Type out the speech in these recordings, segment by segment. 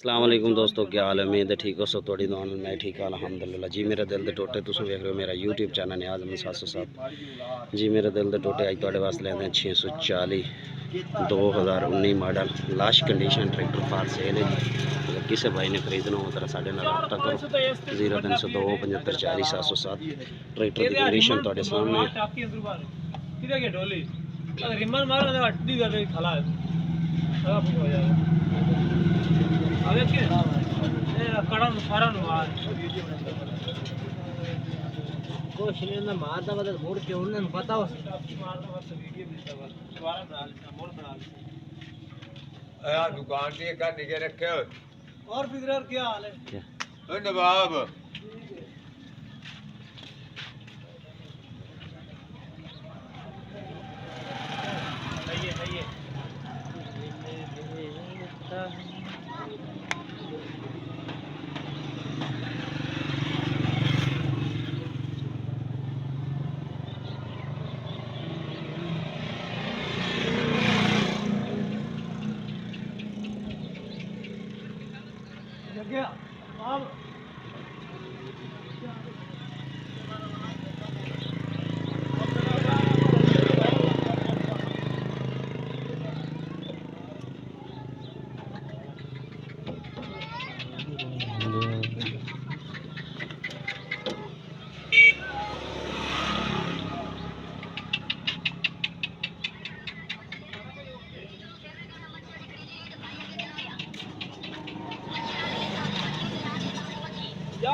अस्सलाम वालेकुम दोस्तों, क्या हाल है? उम्मीद है ठीक हो। सो थोड़ी दुआ में मैं ठीक हाँ अल्हम्दुलिल्लाह जी। मेरे दिल दे टोटे तुम वेख रहे हो मेरा यूट्यूब चैनल न्याज़ अहमद 707 जी। मेरे दिल दे टोटे अज तुहाडे वास्ते लेंदे 640 2019 मॉडल लाश कंडीशन ट्रैक्टर फार सेल है जी। अगर किसी भाई ने खरीदना हो तो साढ़े नाल रब्ता करो 0302 75 40 707। ट्रैक्टर की कंडीशन तुहाडे सामने दुकान पे का निके रखे हो और फिर क्या हाल है? नवाब जगह आप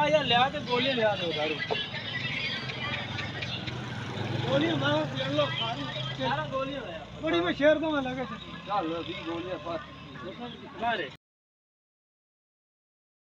यार ले आते गोली ले आते उधारू गोली मारो ले लो सारा गोली है बड़ी में शेर तो मैं लगे चल 20 गोलियां फास्ट